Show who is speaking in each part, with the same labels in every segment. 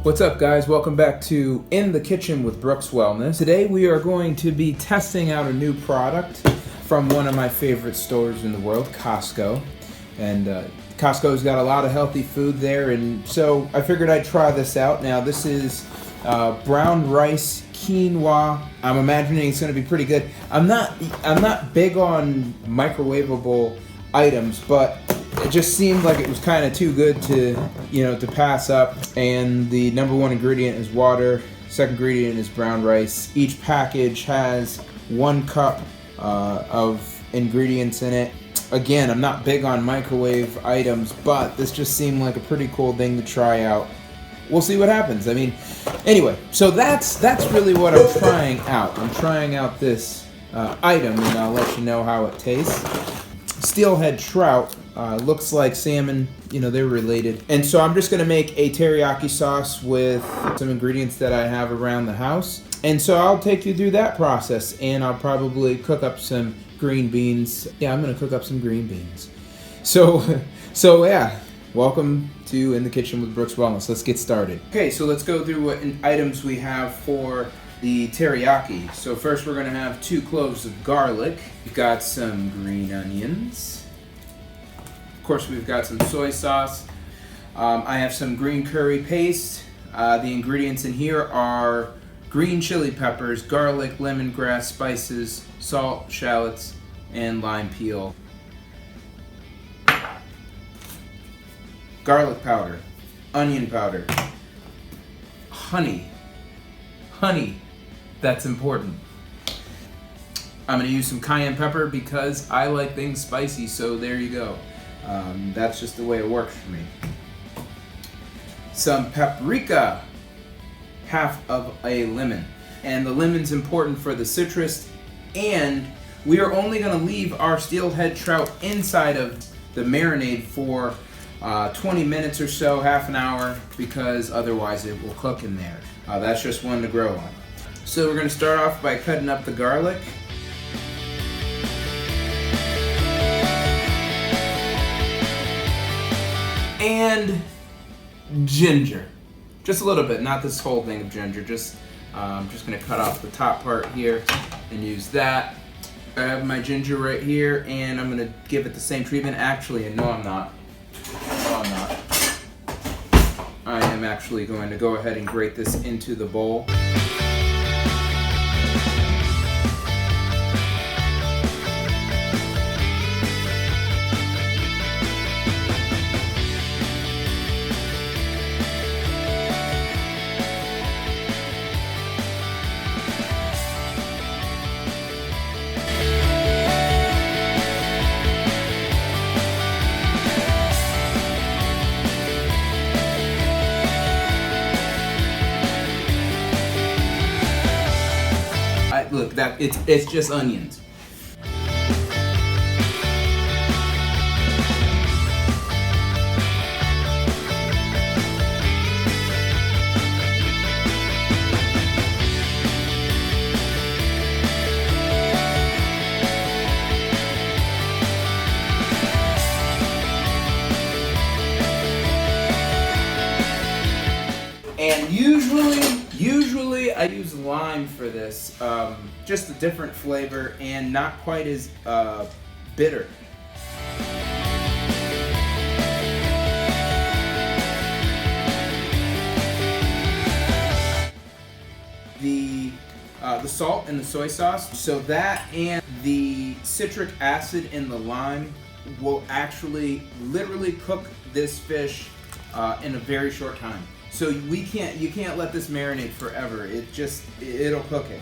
Speaker 1: What's up, guys? Welcome back to In the Kitchen with Brooks Wellness. Today we are going to be testing out a new product from one of my favorite stores in the world, Costco. And Costco's got a lot of healthy food there, and so I figured I'd try this out. Now this is brown rice quinoa. I'm imagining it's going to be pretty good. I'm not big on microwavable items, but it just seemed like it was kind of too good to pass up. And the number one ingredient is water. Second ingredient is brown rice. Each package has 1 cup of ingredients in it. Again, I'm not big on microwave items, but this just seemed like a pretty cool thing to try out. We'll see what happens. I mean, anyway, so that's really what I'm trying out. I'm trying out this item, and I'll let you know how it tastes. Steelhead trout. Looks like salmon, they're related. And so I'm just gonna make a teriyaki sauce with some ingredients that I have around the house. And so I'll take you through that process, and I'll probably cook up some green beans. Yeah, I'm gonna cook up some green beans. So yeah, welcome to In the Kitchen with Brooks Wellness. Let's get started. Okay, so let's go through what items we have for the teriyaki. So first we're gonna have 2 cloves of garlic. We've got some green onions. Of course, we've got some soy sauce. I have some green curry paste. The ingredients in here are green chili peppers, garlic, lemongrass, spices, salt, shallots, and lime peel. Garlic powder, onion powder, honey. Honey, that's important. I'm gonna use some cayenne pepper because I like things spicy, so there you go. That's just the way it works for me. Some paprika, half of a lemon. And the lemon's important for the citrus, and we are only gonna leave our steelhead trout inside of the marinade for 20 minutes or so, half an hour, because otherwise it will cook in there. That's just one to grow on. So we're gonna start off by cutting up the garlic. And ginger, just a little bit, not this whole thing of ginger. I'm just gonna cut off the top part here and use that. I have my ginger right here, and I'm gonna give it the same treatment. Actually, no, I'm not. No, I'm not. I am actually going to go ahead and grate this into the bowl. Look, it's just onions. And usually I use lime for this, just a different flavor and not quite as bitter. The salt and the soy sauce, so that and the citric acid in the lime will actually literally cook this fish in a very short time. So you can't let this marinate forever. It'll cook it.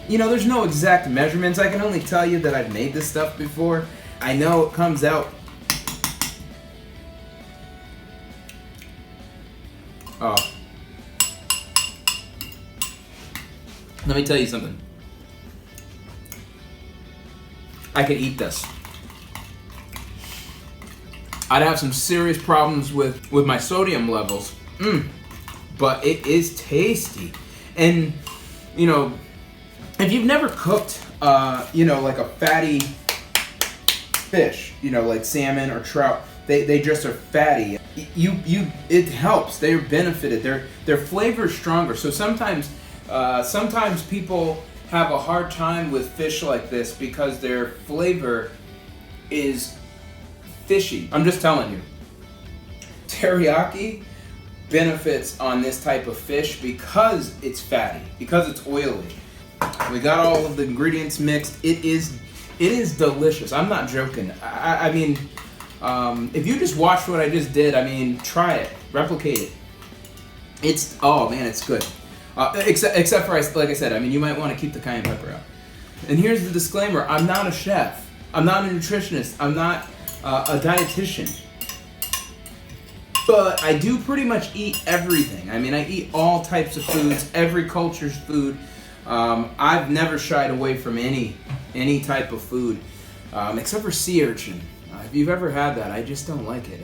Speaker 1: There's no exact measurements. I can only tell you that I've made this stuff before. I know it comes out. Oh. Let me tell you something. I could eat this. I'd have some serious problems with my sodium levels. but it is tasty. And you know, if you've never cooked, like a fatty fish, like salmon or trout, they just are fatty. It helps. They're benefited. Their flavor is stronger. So sometimes people have a hard time with fish like this because their flavor is fishy. I'm just telling you. Teriyaki benefits on this type of fish because it's fatty, because it's oily. We got all of the ingredients mixed. It is delicious. I'm not joking. I mean, if you just watched what I just did, I mean, try it, replicate it. It's good. Except for, like I said, I mean, you might want to keep the cayenne pepper out. And here's the disclaimer: I'm not a chef. I'm not a nutritionist. I'm not a dietitian. But I do pretty much eat everything. I mean, I eat all types of foods, every culture's food. I've never shied away from any type of food, except for sea urchin. If you've ever had that, I just don't like it.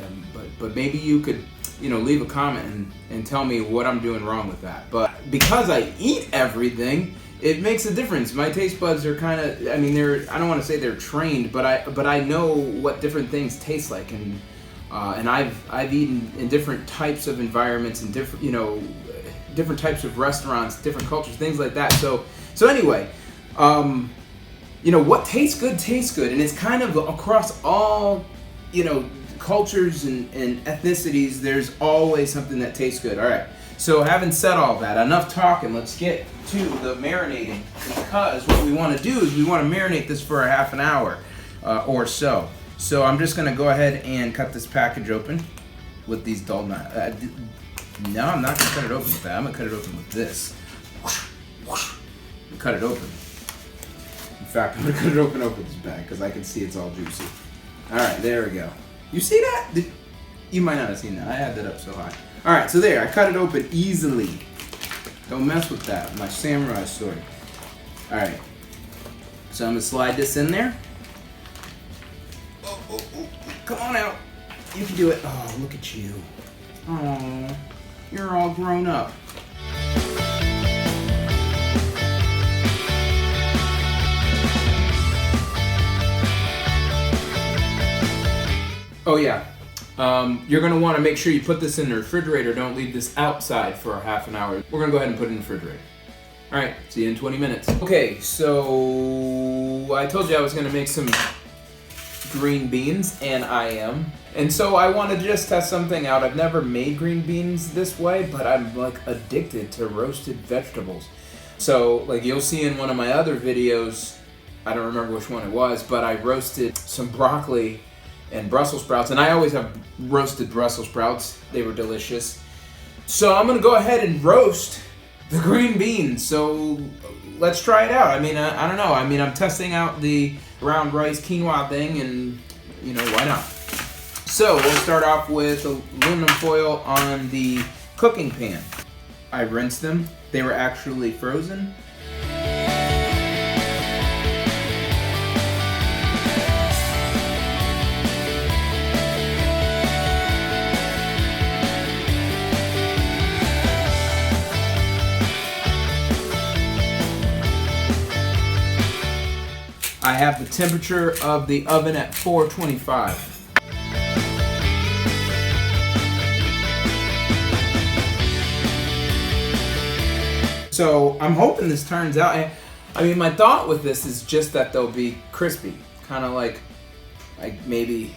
Speaker 1: But maybe you could, leave a comment and tell me what I'm doing wrong with that. But because I eat everything, it makes a difference. My taste buds are kind of, I mean, I don't want to say they're trained, but I know what different things taste like, and I've eaten in different types of environments and different types of restaurants, different cultures, things like that. So anyway, what tastes good, and it's kind of across all, cultures and ethnicities. There's always something that tastes good. All right. So having said all that, enough talking. Let's get to the marinating, because what we want to do is we want to marinate this for a half an hour or so. So I'm just gonna go ahead and cut this package open with these dull knives. No, I'm not gonna cut it open with that. I'm gonna cut it open with this. Cut it open. In fact, I'm gonna cut it open with this bag because I can see it's all juicy. All right, there we go. You see that? You might not have seen that. I had that up so high. All right, so there, I cut it open easily. Don't mess with that, my samurai sword. All right, so I'm gonna slide this in there. Oh, come on out. You can do it. Oh, look at you. Oh, you're all grown up. Oh yeah, you're gonna want to make sure you put this in the refrigerator. Don't leave this outside for a half an hour. We're gonna go ahead and put it in the refrigerator. All right, see you in 20 minutes. Okay, so I told you I was gonna make some green beans, and I am. And so I want to just test something out. I've never made green beans this way, but I'm like addicted to roasted vegetables. So like you'll see in one of my other videos, I don't remember which one it was, but I roasted some broccoli and Brussels sprouts, and I always have roasted Brussels sprouts. They were delicious. So I'm gonna go ahead and roast the green beans. So let's try it out. I mean, I don't know. I mean, I'm testing out the brown rice quinoa thing, and why not? So we'll start off with aluminum foil on the cooking pan. I rinsed them. They were actually frozen. I have the temperature of the oven at 425. So I'm hoping this turns out. I mean, my thought with this is just that they'll be crispy, kind of like maybe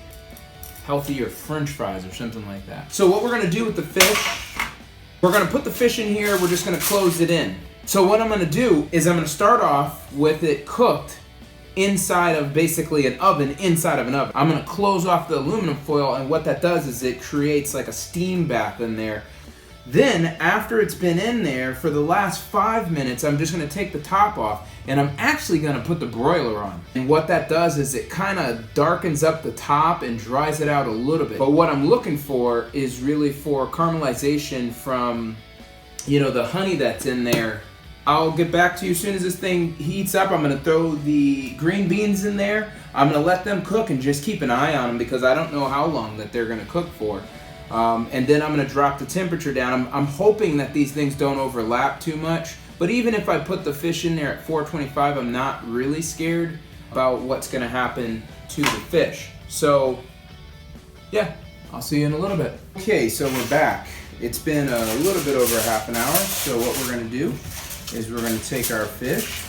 Speaker 1: healthier French fries or something like that. So what we're gonna do with the fish, we're gonna put the fish in here. We're just gonna close it in. So what I'm gonna do is I'm gonna start off with it cooked inside of basically an oven, inside of an oven. I'm gonna close off the aluminum foil, and what that does is it creates like a steam bath in there. Then, after it's been in there for the last 5 minutes, I'm just gonna take the top off, and I'm actually gonna put the broiler on. And what that does is it kind of darkens up the top and dries it out a little bit. But what I'm looking for is really for caramelization from, the honey that's in there. I'll get back to you as soon as this thing heats up. I'm gonna throw the green beans in there. I'm gonna let them cook and just keep an eye on them because I don't know how long that they're gonna cook for. And then I'm going to drop the temperature down. I'm hoping that these things don't overlap too much. But even if I put the fish in there at 425, I'm not really scared about what's going to happen to the fish. So, yeah, I'll see you in a little bit. Okay, so we're back. It's been a little bit over half an hour. So what we're going to do is we're going to take our fish.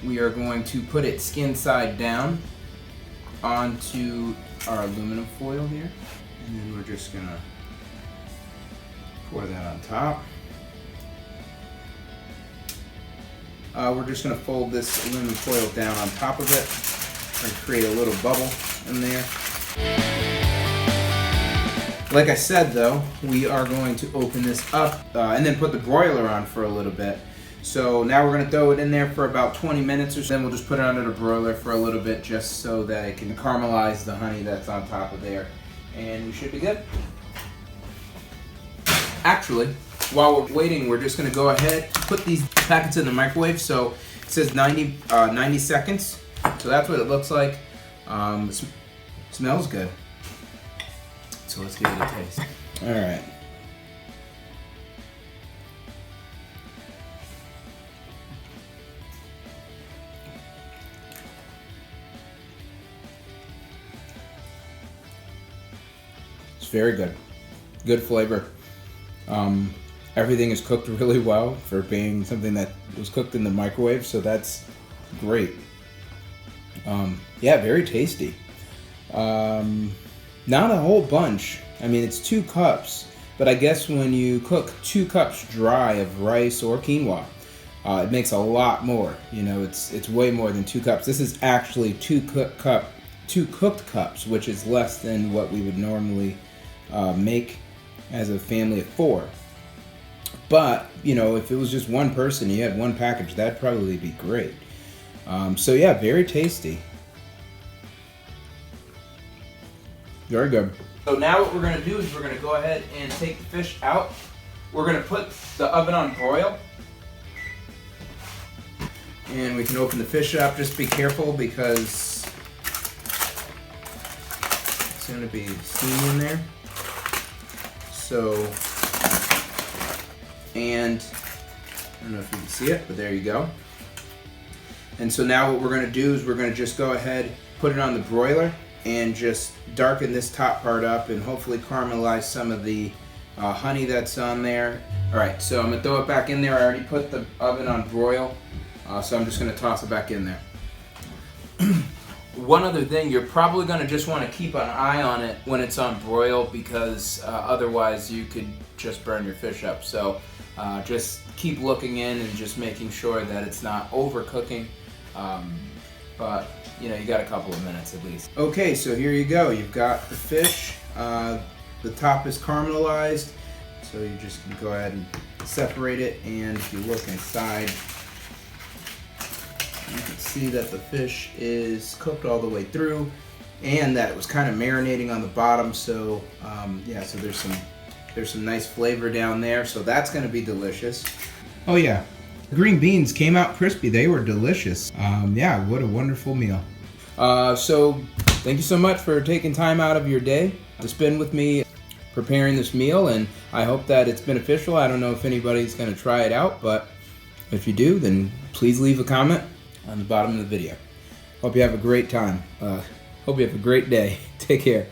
Speaker 1: We are going to put it skin side down onto our aluminum foil here. And then we're just going to pour that on top. We're just going to fold this aluminum foil down on top of it and create a little bubble in there. Like I said though, we are going to open this up and then put the broiler on for a little bit. So now we're going to throw it in there for about 20 minutes or so. Then we'll just put it under the broiler for a little bit just so that it can caramelize the honey that's on top of there. And we should be good. Actually, while we're waiting, we're just going to go ahead, put these packets in the microwave. So it says 90 seconds. So that's what it looks like. It smells good. So let's give it a taste. All right. It's very good. Good flavor. Everything is cooked really well for being something that was cooked in the microwave, so that's great. Yeah, very tasty. Not a whole bunch. I mean, it's 2 cups, but I guess when you cook 2 cups dry of rice or quinoa, it makes a lot more. You know, it's way more than 2 cups. This is actually 2 cooked cups, which is less than what we would normally make as a family of 4. But, you know, if it was just one person, you had 1 package, that'd probably be great. So yeah, very tasty. Very good. So now what we're going to do is we're going to go ahead and take the fish out. We're going to put the oven on broil. And we can open the fish up. Just be careful because it's going to be steam in there. So, and I don't know if you can see it, but there you go. And so now what we're going to do is we're going to just go ahead, put it on the broiler, and just darken this top part up and hopefully caramelize some of the honey that's on there. Alright, so I'm going to throw it back in there. I already put the oven on broil, so I'm just going to toss it back in there. One other thing, you're probably going to just want to keep an eye on it when it's on broil because otherwise you could just burn your fish up. So just keep looking in and just making sure that it's not overcooking. But you know, you got a couple of minutes at least. Okay, so here you go. You've got the fish. The top is caramelized, so you just can go ahead and separate it. And if you look inside, you can see that the fish is cooked all the way through, and that it was kind of marinating on the bottom. So yeah, so there's some nice flavor down there. So that's going to be delicious. Oh yeah. The green beans came out crispy. They were delicious. Yeah, what a wonderful meal. So thank you so much for taking time out of your day to spend with me preparing this meal, and I hope that it's beneficial. I don't know if anybody's going to try it out, but if you do, then please leave a comment on the bottom of the video. Hope you have a great time. Hope you have a great day. Take care.